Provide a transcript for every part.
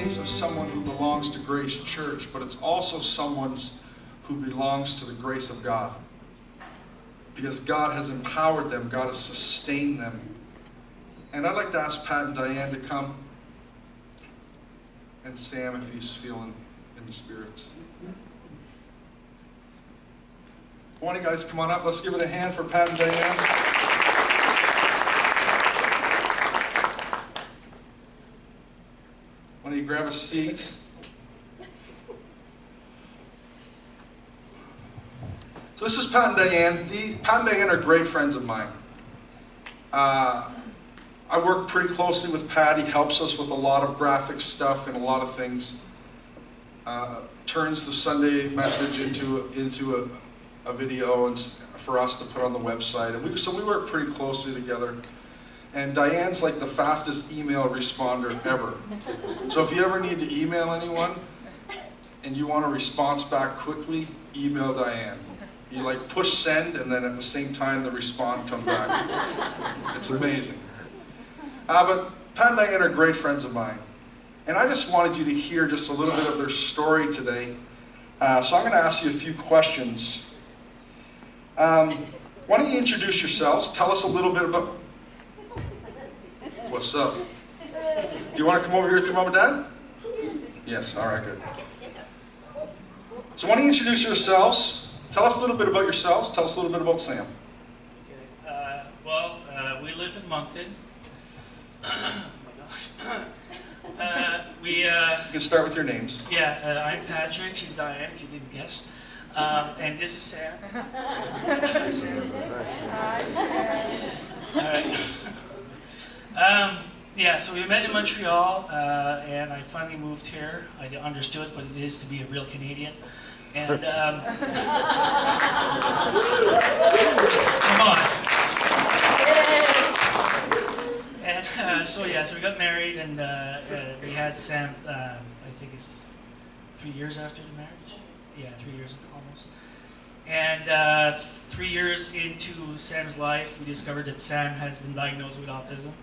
case of someone who belongs to Grace Church, but it's also someone who belongs to the grace of God. Because God has empowered them, God has sustained them. And I'd like to ask Pat and Diane to come. And Sam, if he's feeling in the spirits. Why don't you guys come on up? Let's give it a hand for Pat and Diane. Why don't you grab a seat? So this is Pat and Diane. Pat and Diane are great friends of mine. I work pretty closely with Pat. He helps us with a lot of graphic stuff and a lot of things. Turns the Sunday message into a video and for us to put on the website. And so we work pretty closely together. And Diane's like the fastest email responder ever. So if you ever need to email anyone and you want a response back quickly, email Diane. You like push send, and then at the same time the response comes back. It's amazing. But Pat and Diane are great friends of mine. And I just wanted you to hear just a little bit of their story today. So I'm going to ask you a few questions. Why don't you introduce yourselves? Tell us a little bit about... What's up? Do you want to come over here with your mom and dad? Yes, all right, good. So why don't you introduce yourselves? Tell us a little bit about yourselves. Tell us a little bit about Sam. Okay. We live in Moncton. Oh my gosh. You can start with your names. Yeah, I'm Patrick. She's Diane, if you didn't guess. And this is Sam. Hi, Sam. All right. Yeah, so we met in Montreal, and I finally moved here. I understood what it is to be a real Canadian. And, come on. And so we got married, and we had Sam, I think it's 3 years after the marriage. Yeah, 3 years almost. And 3 years into Sam's life, we discovered that Sam has been diagnosed with autism.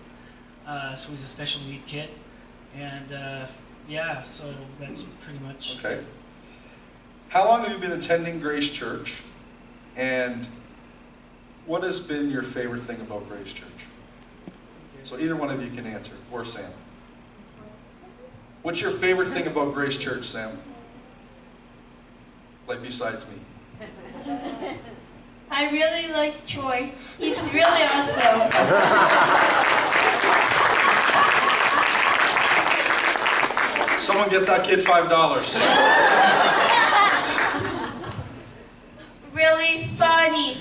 So he's a special need kid. And yeah, so that's pretty much... Okay. How long have you been attending Grace Church? And what has been your favorite thing about Grace Church? Okay. So either one of you can answer, or Sam. What's your favorite thing about Grace Church, Sam? Like besides me. I really like Troy. He's really awesome. Someone get that kid $5. Really funny.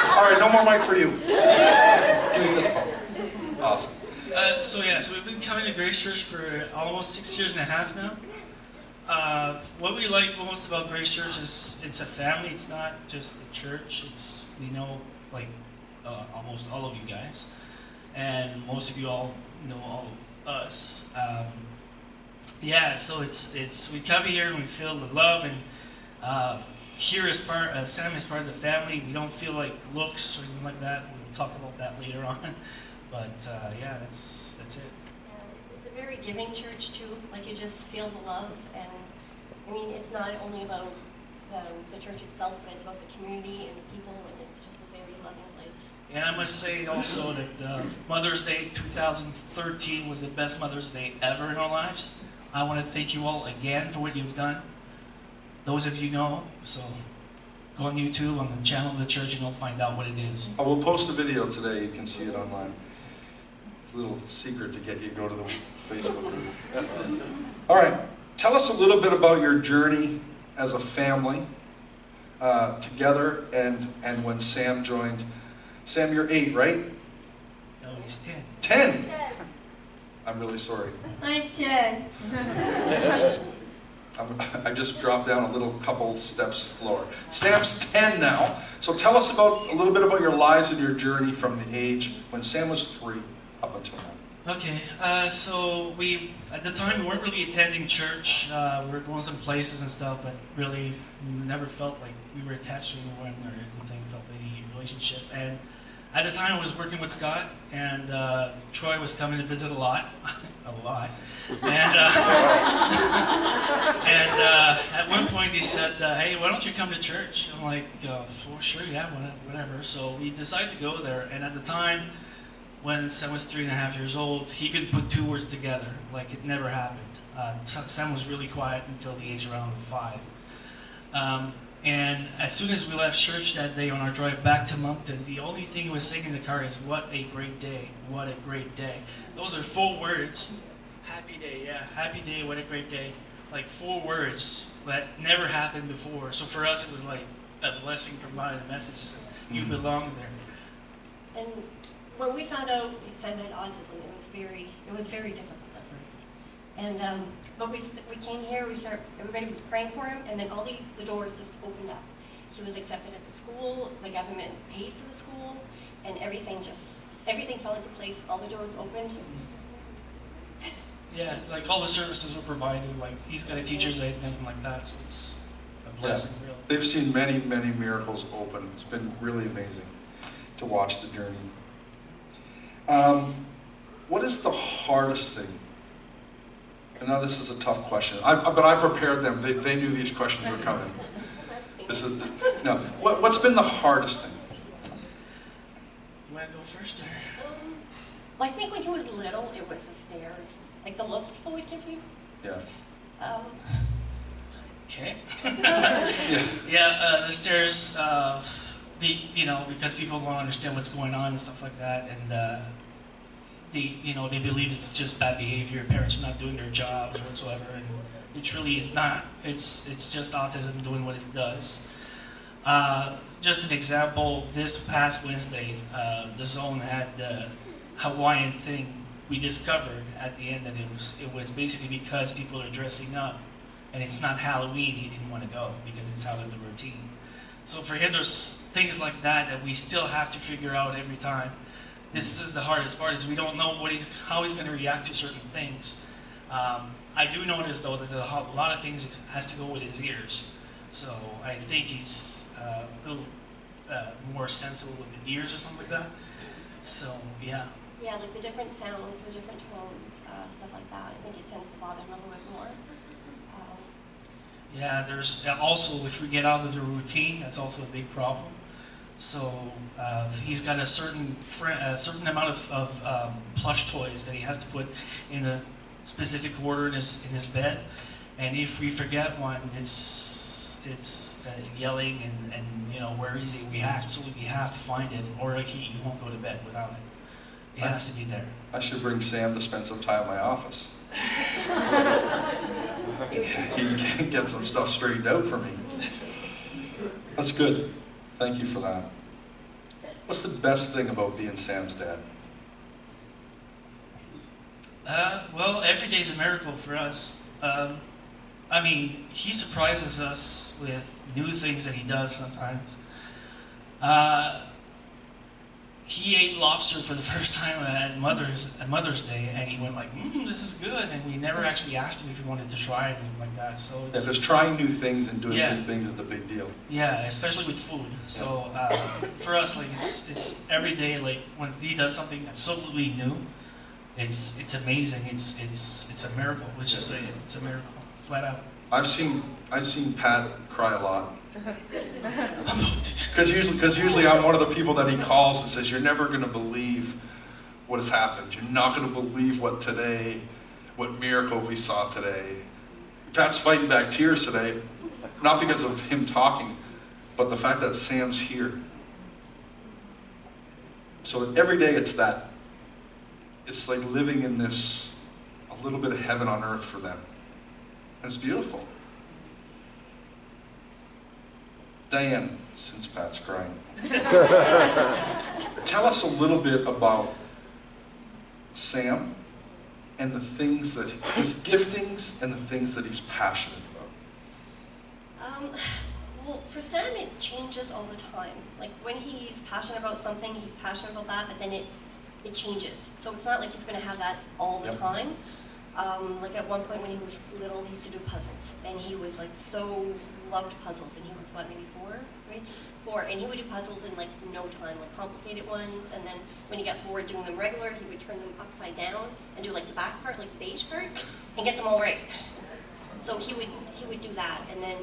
All right, no more mic for you. Give me this ball. Awesome. So we've been coming to Grace Church for almost 6 years and a half now. What we like most about Grace Church is it's a family. It's not just a church. We know like almost all of you guys, and most of you all know all of us. Yeah, so we come here and we feel the love, and here as Sam is part of the family. We don't feel like looks or anything like that. We'll talk about that later on. But yeah, that's it. It's a very giving church too. Like you just feel the love, and I mean it's not only about the church itself, but it's about the community and the people, and it's just a very loving place. And I must say also that Mother's Day 2013 was the best Mother's Day ever in our lives. I want to thank you all again for what you've done. Those of you know, so go on YouTube, on the channel of the church, and you'll find out what it is. I will post a video today. You can see it online. It's a little secret to get you to go to the Facebook group. All right. Tell us a little bit about your journey as a family together and when Sam joined. Sam, you're 8, right? No, he's 10. 10? I'm really sorry. I'm 10. I just dropped down a little couple steps lower. Sam's 10 now. So tell us a little bit about your lives and your journey from the age when Sam was 3 up until now. Okay, so at the time we weren't really attending church. We were going some places and stuff, but really never felt like we were attached to anyone or anything, felt any relationship. And At the time, I was working with Scott, and Troy was coming to visit a lot, a lot. And, at one point he said, hey, why don't you come to church? I'm like, for sure, yeah, whatever. So we decided to go there, and at the time, when Sam was 3.5 years old, he could put 2 words together, like it never happened. Sam was really quiet until the age around 5. And as soon as we left church that day on our drive back to Moncton, the only thing he was saying in the car is, what a great day, what a great day. Those are 4 words. Happy day, yeah, happy day, what a great day. Like 4 words that never happened before. So for us, it was like a blessing from God. The message says, you belong there. And when we found out Sam had autism, it was very difficult at first. And but we came here. Everybody was praying for him, and then all the doors just opened up. He was accepted at the school. The government paid for the school, and everything fell into place. All the doors opened. Yeah, like all the services were provided. Like he's got a teacher's aide and everything like that. So it's a blessing, really. They've seen many, many miracles open. It's been really amazing to watch the journey. What is the hardest thing? I know this is a tough question, but I prepared them. They knew these questions were coming. What's been the hardest thing? You want to go first, or? Well, I think when he was little, it was the stairs, like the looks people would give you. Yeah. Okay. Yeah. Yeah, the stairs. Because people don't understand what's going on and stuff like that, and they believe it's just bad behavior. Parents not doing their jobs or whatsoever, and it's really not. It's just autism doing what it does. Just an example. This past Wednesday, the zone had the Hawaiian thing. We discovered at the end that it was basically because people are dressing up, and it's not Halloween. He didn't want to go because it's out of the routine. So for him, there's things like that we still have to figure out every time. This is the hardest part, is we don't know how he's going to react to certain things. I do notice, though, that a lot of things has to go with his ears. So I think he's a little more sensible with the ears or something like that. So, yeah. Yeah, like the different sounds, the different tones, stuff like that. I think it tends to bother him a little bit more. Yeah, there's also, if we get out of the routine, that's also a big problem. So he's got a certain amount of plush toys that he has to put in a specific order in his bed, and if we forget one, it's yelling and where is he? We have to find it, or he won't go to bed without it. It has to be there. I should bring Sam to spend some time in my office. He can get some stuff straightened out for me. That's good. Thank you for that. What's the best thing about being Sam's dad? Well, every day's a miracle for us. He surprises us with new things that he does sometimes. He ate lobster for the first time at Mother's Day, and he went like, "This is good." And we never actually asked him if he wanted to try it and like that. So it's, just trying new things and doing new things is a big deal. Yeah, especially with food. So for us, like it's every day. Like when he does something absolutely new, it's amazing. It's a miracle. Let's just say it. It's a miracle, flat out. I've seen Pat cry a lot. Because usually I'm one of the people that he calls and says, "You're never going to believe what has happened. You're not going to believe what miracle we saw today." Pat's fighting back tears today, not because of him talking, but the fact that Sam's here. So every day it's like living in this, a little bit of heaven on earth for them. And it's beautiful. Diane, since Pat's crying, tell us a little bit about Sam and the things that, his giftings and the things that he's passionate about. Well, for Sam, it changes all the time. Like when he's passionate about something, he's passionate about that, but then it changes. So it's not like he's going to have that all the time. Like at one point when he was little, he used to do puzzles, and he was like so loved puzzles, and he was what, maybe 4, right? 4, and he would do puzzles in like no time, like complicated ones, and then when he got bored doing them regular, he would turn them upside down and do like the back part, like the beige part, and get them all right. So he would do that, and then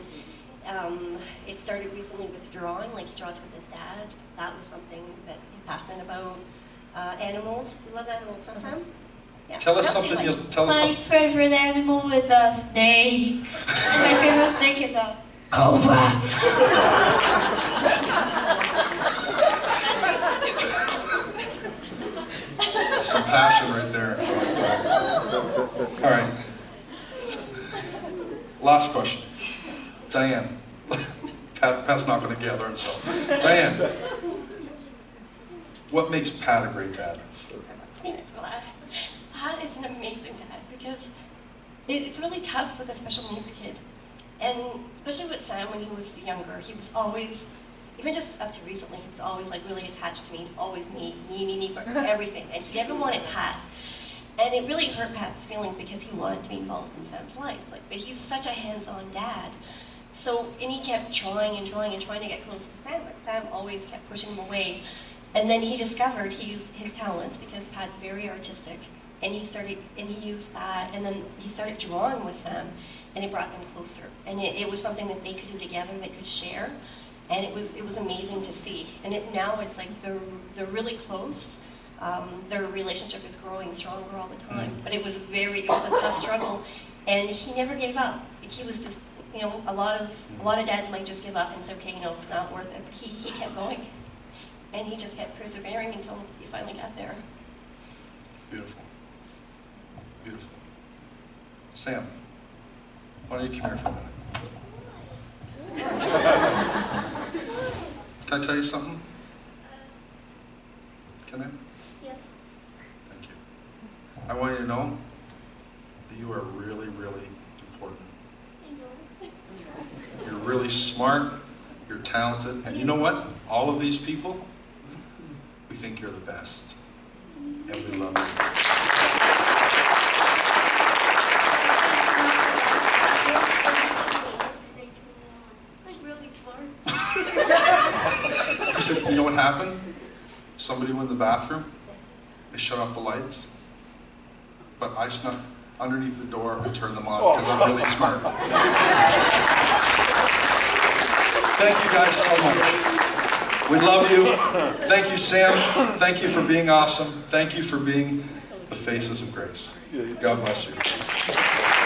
it started recently with drawing, like he draws with his dad. That was something that he's passionate about. Animals, we love animals, huh, Sam? Yeah. Tell us What else do something. you like? Tell us My something. favorite animal is a snake. And my favorite snake is a cobra. Some passion right there. All right. Last question. Diane. Pat's not going to gather himself. Diane. What makes Pat a great dad? Pat is an amazing dad because it's really tough with a special needs kid. And especially with Sam when he was younger, he was always, even just up to recently, he was always like really attached to me, always me for everything. And he never wanted Pat. And it really hurt Pat's feelings because he wanted to be involved in Sam's life. Like, but he's such a hands-on dad. So, and he kept trying and trying and trying to get close to Sam, but Sam always kept pushing him away. And then he discovered he used his talents because Pat's very artistic, and he used that, and then he started drawing with them, and it brought them closer. And it was something that they could do together, they could share, and it was amazing to see. And now it's like they're really close. Their relationship is growing stronger all the time, but it was a tough struggle, and he never gave up. He was just, a lot of dads might just give up and say, okay, it's not worth it. But he kept going. And he just kept persevering until he finally got there. Beautiful. Beautiful. Sam, why don't you come here for a minute? Can I tell you something? Can I? Yes. Thank you. I want you to know that you are really, really important. You're really smart, you're talented, and you know what? All of these people, we think you're the best, and we love you. I'm really smart. He said, you know what happened? Somebody went in the bathroom, they shut off the lights, but I snuck underneath the door and turned them on because I'm really smart. Thank you guys so much. We love you. Thank you, Sam. Thank you for being awesome. Thank you for being the faces of grace. God bless you.